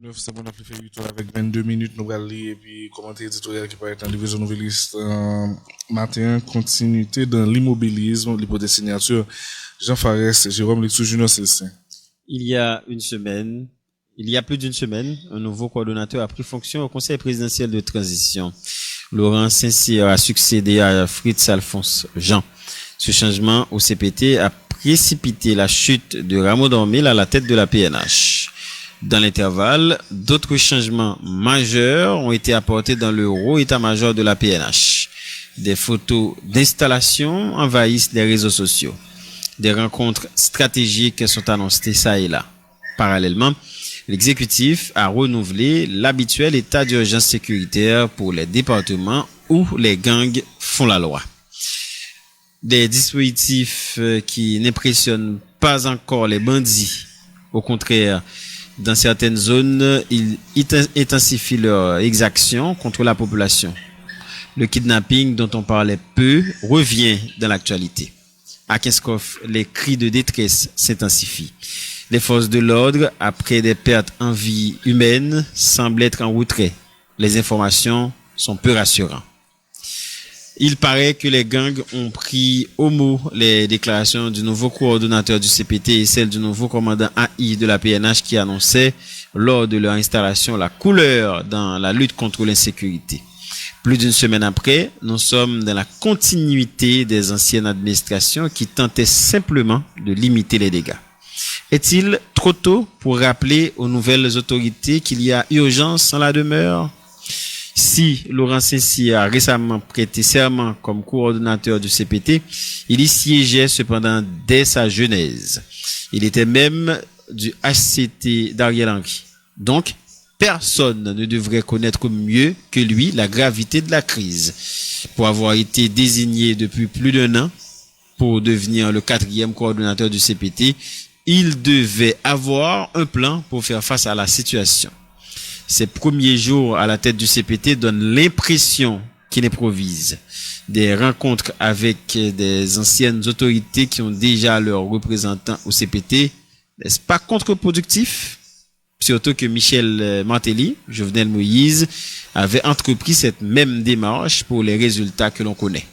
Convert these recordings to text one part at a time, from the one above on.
C'est bon, on a fait 8 heures avec 22 minutes, nous allons lire et puis commenter l'éditorial qui paraît en division nouvelliste matin, continuité dans l'immobilisme, l'hypothèse signature, Jean Farès, Jérôme Lexou Junior Célestin. Il y a plus d'une semaine, un nouveau coordonnateur a pris fonction au Conseil présidentiel de transition. Laurent Saint-Cyr a succédé à Fritz Alphonse Jean. Ce changement au CPT a précipité la chute de Rameau Dormil à la tête de la PNH. Dans l'intervalle, d'autres changements majeurs ont été apportés dans le haut état-major de la PNH. Des photos d'installation envahissent les réseaux sociaux. Des rencontres stratégiques sont annoncées ça et là. Parallèlement, l'exécutif a renouvelé l'habituel état d'urgence sécuritaire pour les départements où les gangs font la loi. Des dispositifs qui n'impressionnent pas encore les bandits. Au contraire, dans certaines zones, ils intensifient leurs exactions contre la population. Le kidnapping dont on parlait peu revient dans l'actualité. À Kinskov, les cris de détresse s'intensifient. Les forces de l'ordre, après des pertes en vie humaine, semblent être en retrait. Les informations sont peu rassurantes. Il paraît que les gangs ont pris au mot les déclarations du nouveau coordonnateur du CPT et celles du nouveau commandant AI de la PNH qui annonçait lors de leur installation la couleur dans la lutte contre l'insécurité. Plus d'une semaine après, nous sommes dans la continuité des anciennes administrations qui tentaient simplement de limiter les dégâts. Est-il trop tôt pour rappeler aux nouvelles autorités qu'il y a urgence en la demeure? Si Laurent Saint-Cyr a récemment prêté serment comme coordonnateur du CPT, il y siégeait cependant dès sa genèse. Il était même du HCT d'Ariel Henry. Donc, personne ne devrait connaître mieux que lui la gravité de la crise. Pour avoir été désigné depuis plus d'un an pour devenir le 4e coordonnateur du CPT, il devait avoir un plan pour faire face à la situation. Ses premiers jours à la tête du CPT donnent l'impression qu'il improvise. Des rencontres avec des anciennes autorités qui ont déjà leurs représentants au CPT, n'est-ce pas contre-productif? Surtout que Michel Martelly, Jovenel Moïse, avait entrepris cette même démarche pour les résultats que l'on connaît.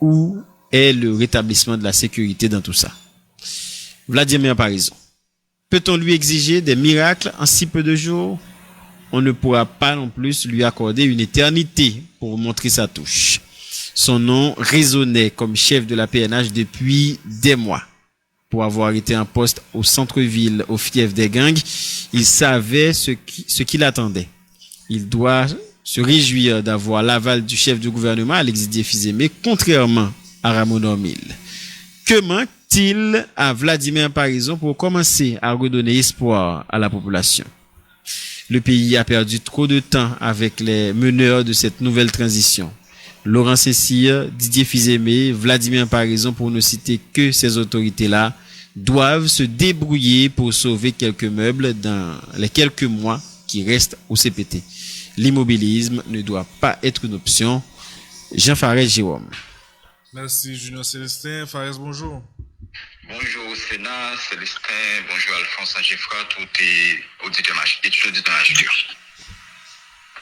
Où est le rétablissement de la sécurité dans tout ça? Vladimir Parizon. Peut-on lui exiger des miracles en si peu de jours? On ne pourra pas non plus lui accorder une éternité pour montrer sa touche. Son nom résonnait comme chef de la PNH depuis des mois. Pour avoir été en poste au centre-ville, au fief des gangs, il savait ce qu'il attendait. Il doit se réjouir d'avoir l'aval du chef du gouvernement, Alexis Dié-Fils-Aimé, contrairement à Rameau Dormil. Que manque-t-il à Vladimir Parizon pour commencer à redonner espoir à la population? Le pays a perdu trop de temps avec les meneurs de cette nouvelle transition. Laurent Saint-Cyr, Didier Fils-Aimé, Vladimir Parizon, pour ne citer que ces autorités-là, doivent se débrouiller pour sauver quelques meubles dans les quelques mois qui restent au CPT. L'immobilisme ne doit pas être une option. Jean Farès, Jérôme. Merci Junior Célestin. Farès, bonjour. Bonjour au Sénat, Célestin, bonjour Alphonse Angifra, tous les auditeurs majeurs.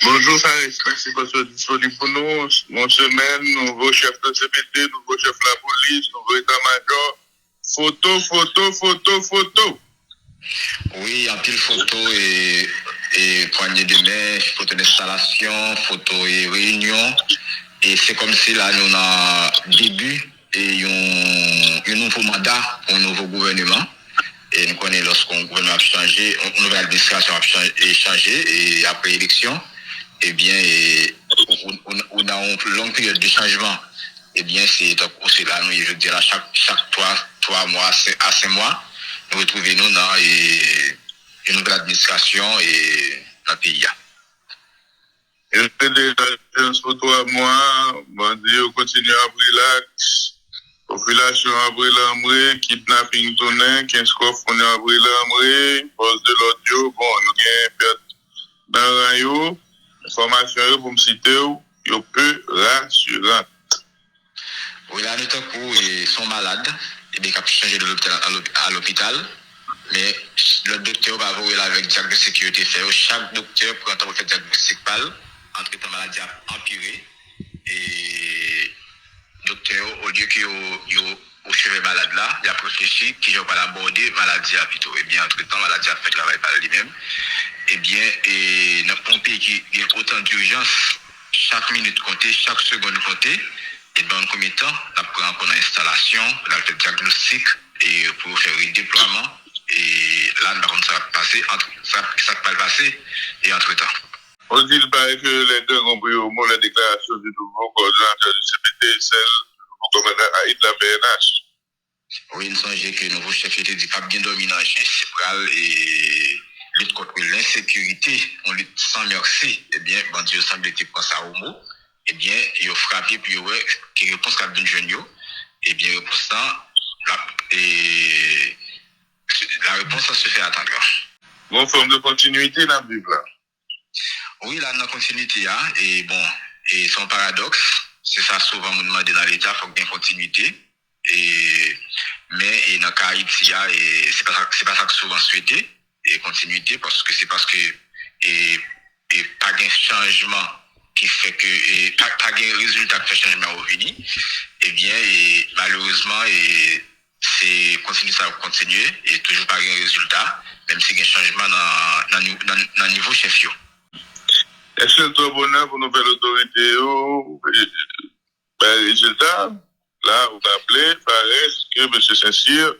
Bonjour Faris, merci pour ce disponible pour nous. Mon semaine, nouveau chef de CPT, nouveau chef de la police, nouveau état-major. Photo. Oui, en pile photo et poignée de main, photo d'installation, photo et réunion. Et c'est comme si là, nous avons début et un nouveau mandat pour un nouveau gouvernement. Et nous connaissons lorsqu'un gouvernement a changé, une nouvelle administration a changé et après élection, eh bien, on a une longue période de changement. Eh bien, c'est là, nous, je dirais, chaque 3 mois à 5 mois, nous retrouvons nous dans une nouvelle administration et dans le pays. Et déjà, pour 3 mois, bandit, on continue à relax. Population à Brûle-en-Bré, kidnapping tourné, 15 coffres on est à Brûle-en-Bré, poste de l'audio, bon, il y a une perte dans le rayon, information pour me citer, il peu rassurant. Oui, là, nous, ils sont malades, et bien, ils ont changé de l'hôpital à l'hôpital. mais le docteur va voir là avec diagnostic qui a été fait. Chaque docteur prend un temps pour faire diagnostic pâle, entre-temps maladie a empiré. Et docteur, au lieu que au chevet malade là, il a réfléchi qui va pas l'aborder maladie à plutôt. Et bien, entre-temps, maladie a fait travail par lui-même. Eh bien, et dans un pays qui a autant d'urgence, chaque minute comptée, chaque seconde comptée, et dans combien de temps, on prend en installation, on a fait diagnostic et pour faire le déploiement. Et là, par contre, ça va passer, ça va passer et entre-temps. On dit il paraît que les deux ont pris au mot la déclaration du nouveau coordonnateur du CPT, celle du nouveau commandant Haït de la PNH. Oui, il semble que le nouveau chef était dit pas bien dominant, c'est pour et lutte contre l'insécurité, on lutte sans merci. Eh bien, bon Dieu semble être prend ça au mot. Eh bien, il a frappé, puis ouais, qui réponse qu'à d'une jeune, eh bien, réponse la réponse, ça se fait attendre. Une forme de continuité dans la Bible là. Oui, là, dans la continuité, hein, et bon, et son paradoxe, c'est ça souvent, on demande dans l'État, il faut qu'il y ait une continuité. Mais dans le cas Haïti, et c'est pas ça que souvent souhaité, et continuité, parce que c'est parce que, et pas de changement qui fait que, et pas de résultat qui fait changement au venir, eh bien, et malheureusement, et c'est continuer, et toujours pas de résultat, même s'il y a un changement dans le niveau chef. Est-ce que c'est un bonheur pour nouvelle autorité résultat, là, vous appelez, paraît que M. Saint-Cyr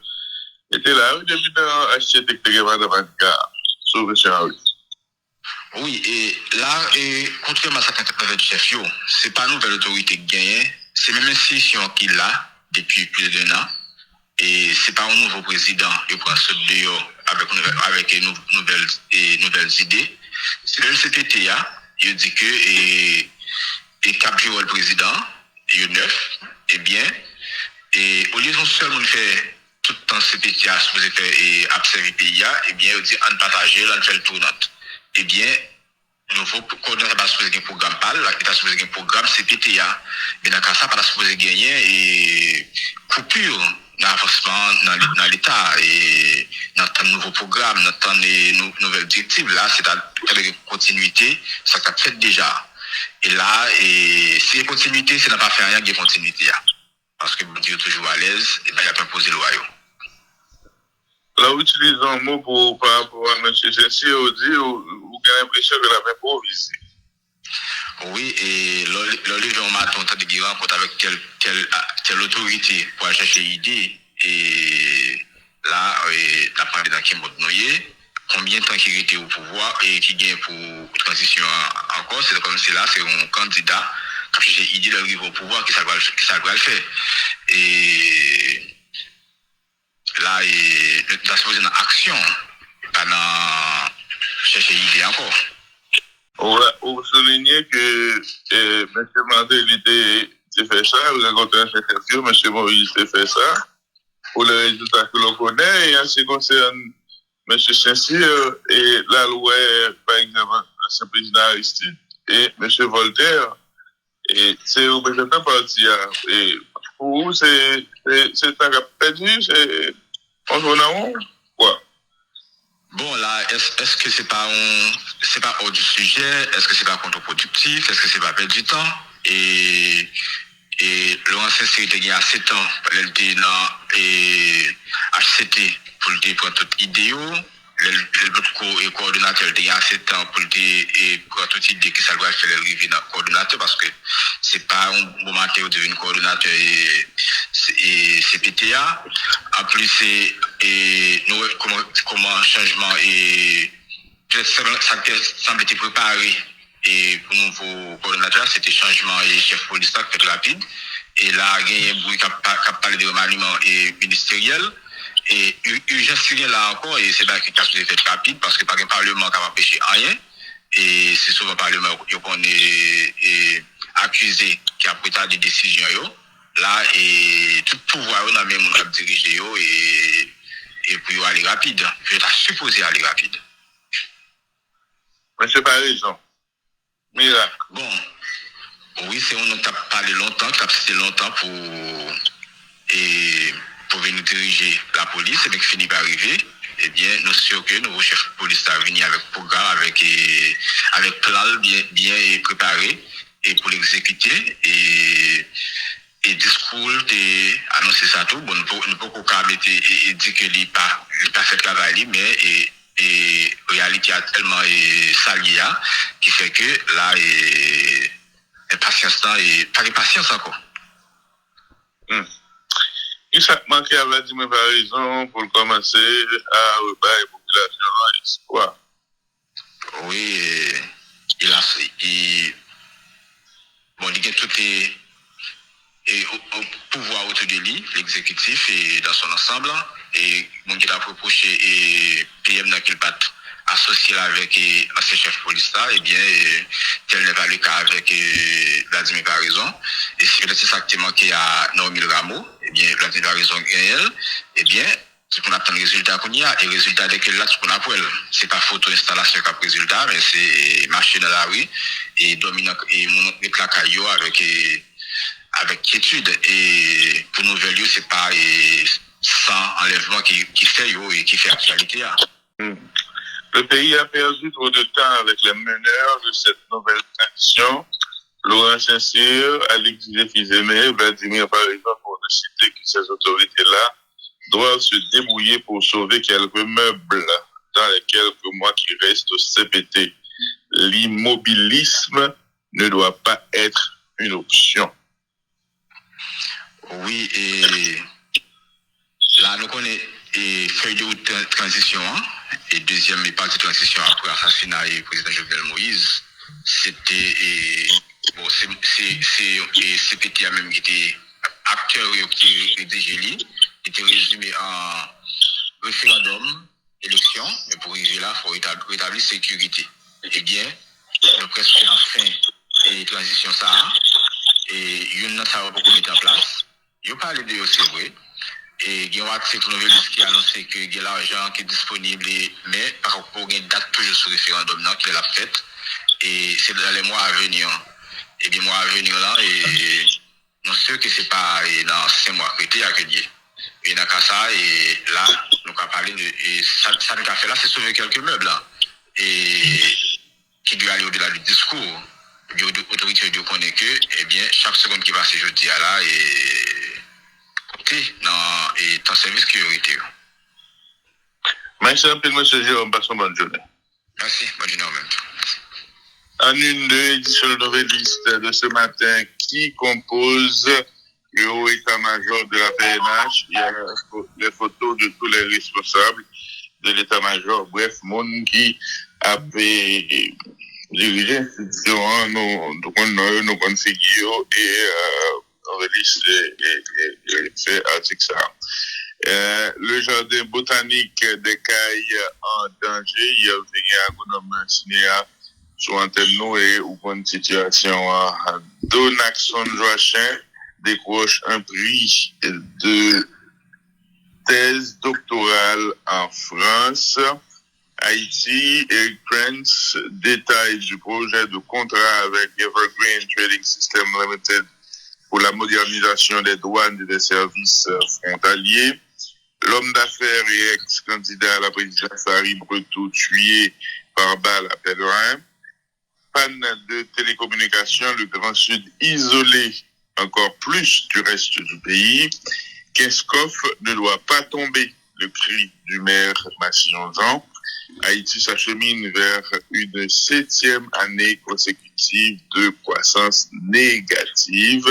était là depuis dans l'architecte de Madagascar, sur M. Henry. Oui, et là, contrairement à ce qu'un fait chef, c'est pas une nouvelle autorité qui gagne, c'est même une institution qui l'a depuis plus d'un an, et c'est pas un nouveau président qui prend ce dehors avec de nouvelles idées. C'est le CPTA, il dit que, et cap le président, il est neuf, et bien, et au lieu de seulement faire tout le temps CPTA, supposé faire et observer le pays, et bien, il dit, on partage, on fait le tournant. Eh bien, nouveau coordonnateur pas supposé gagner programme PAL, là qui est supposé gagner programme CPTA. Mais dans le cas ça, pas supposé gagner et coupure dans l'avancement dans l'État et dans un nouveau programme, dans les nouvelles directives. Là, c'est la continuité, ça qu'a fait déjà. Et là, et si il y a continuité, c'est n'a pas fait rien, il y a continuité. Parce que bon Dieu est toujours à l'aise, et ben il a pas posé le royaume. Là, vous utilisez un mot par rapport à M. Saint-Cyr, vous avez l'impression que la improvisé. Oui, et le lever en matin, on t'a dit qu'il rencontre avec telle autorité pour aller chercher l'idée. Et là, t'as parlé dans quel mode noyer, combien de temps qu'il était au pouvoir et qui gagne pour transition encore. C'est comme si là, c'est un candidat qui a cherché l'idée d'arriver au pouvoir, qui ça va le faire. Et là, il a supposé une action, pas dans chercher l'idée encore. Vous soulignez que M. Mandel a fait ça, vous rencontrez un interview, M. Moïse a fait ça, pour les résultats que l'on connaît, et en ce qui concerne M. Saint-Cyr et la loi, par exemple, l'ancien président Aristide et M. Voltaire, et c'est au représentant parti. Et pour vous, c'est un cas perdu, on tourne en rond, quoi? Bon, là, est-ce que c'est pas hors du sujet? Est-ce que c'est pas contre-productif? Est-ce que c'est pas perdre du temps? Et Laurent Saint-Cyr était gagné à 7 ans, il était dans HCT pour le prendre toute idée. Le coordonnateur était gagné à 7 ans pour prendre toute idée que ça doit faire arriver dans le coordonnateur parce que c'est pas un bon matériau de devenir coordonnateur et CPTA. En plus, c'est comment changement et ça semble être préparé et pour nouveau coordonnateur, c'était changement et chef police qui fait rapide. Et là, il y a un bruit qui a parlé de remaniement ministériel. Et urgence là encore, et c'est là qu'il a fait rapide parce que par un parlement qui va empêcher rien. Et c'est souvent le parlement qu'on est accusé qui a pris des décisions. Là, et tout pouvoir, on a même dirigé et pour aller rapide. Je suis supposé aller rapide. Mais c'est pas raison. Miracle. Bon, oui, c'est on a parlé longtemps, qui a cité longtemps pour venir diriger la police, et bien qu'il finit par arriver. eh bien, nous sommes sûrs que le nouveau chef de police a venu avec programme, avec plan bien préparé et pour l'exécuter et discours et annoncer ça tout. Bon, nous pouvons pas mettre et dire que il pas fait travail, mais et réalité a tellement salié qui fait que là impatience et pas de patience encore. Il s'est manqué à Vladimir par raison pour commencer à rebattre la population en espoir. Oui, il a tout et au pouvoir autour de lui, l'exécutif et dans son ensemble, et mon qui a reproché et PM n'a qu'il pas associé avec ancien chef de police là, et bien, tel n'est pas le cas avec Vladimir Parizon. Et si c'est ça qui manqué à Normil Rameau, et bien, Vladimir Parizon et elle, et bien, c'est qu'on attend le résultat qu'on y a, et le résultat dès que là, c'est qu'on a pour elle. C'est pas photo installation qui a résultat, mais c'est marcher dans la rue, et dominant, et mon caillou avec quiétude. Et pour nous, Velio, c'est pas sans enlèvement qui fait et qui fait actualité. Le pays a perdu trop de temps avec les meneurs de cette nouvelle transition. Laurent Saint-Cyr, Alix Fils-Aimé, Vladimir par exemple, pour ne citer que ces autorités-là doivent se débrouiller pour sauver quelques meubles dans les quelques mois qui restent au CPT. L'immobilisme ne doit pas être une option. Oui, et là, nous connaissons feuille de route transition, et deuxième partie de transition après l'assassinat du président Jovenel Moïse. C'était, bon, c'est CPT même qui était acteur qui rédigé lui, qui était résumé en référendum, élection, mais pour arriver là, il faut rétablir sécurité. Eh bien, nous presque en fin et transition ça, et il y a ça va beaucoup mettre en place. Il parle de c'est vrai. Et il y a un accès pour qui a annoncé que il y a l'argent qui est disponible, mais par rapport à une date toujours sur le référendum qui est la fête. Et c'est dans les mois à venir. Et les mois à venir là, et on sait que c'est pas dans 5 mois que tu as accueilli. Et dans ça, et là, nous avons parlé de. Et ça nous a fait là, c'est sauver quelques meubles là. Et qui doit aller au-delà du discours. L'autorité de connaître que, eh bien, chaque seconde qui passe jeudi à là, et ton service priorité. Merci un peu, monsieur Jérôme, passons bonne journée. Merci, bonne journée en même temps. En une de l'édition de Nouvelliste de ce matin qui compose le haut état-major de la PNH, il y a les photos de tous les responsables de l'état-major, bref, monde qui a dirigé l'institution, nos bonnes figures et Nouvelliste fait article ça. Le jardin botanique des Cailles en danger, il y a un agronome cinéa sur antenne nous et ou bonne situation. Donaxon Joachim décroche un prix de thèse doctorale en France. Haïti, Eric Prince détaille du projet de contrat avec Evergreen Trading System Limited pour la modernisation des douanes et des services frontaliers. L'homme d'affaires et ex-candidat à la présidence Harry Breteau tué par balle à Pellerin. Panne de télécommunications, le Grand Sud isolé encore plus du reste du pays. Keskov ne doit pas tomber, le cri du maire Massillon-Jean. Haïti s'achemine vers une 7e année consécutive de croissance négative.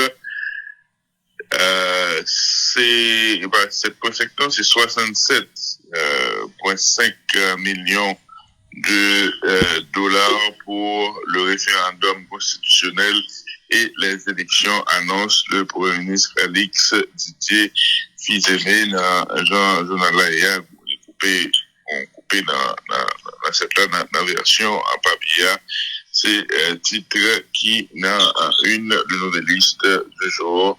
Cette conséquence, c'est 67,5 millions de dollars pour le référendum constitutionnel et les élections, annonce le Premier ministre Alix Didier Fils-Aimé dans Jean Journal là, on coupé dans cette la version en papier. C'est un titre qui n'a une de Nouvelliste du jour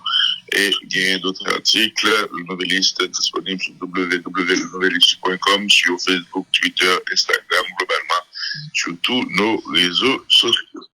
et il y a d'autres articles. Le Nouvelliste disponible sur www.nouvelliste.com, sur Facebook, Twitter, Instagram, globalement, sur tous nos réseaux sociaux.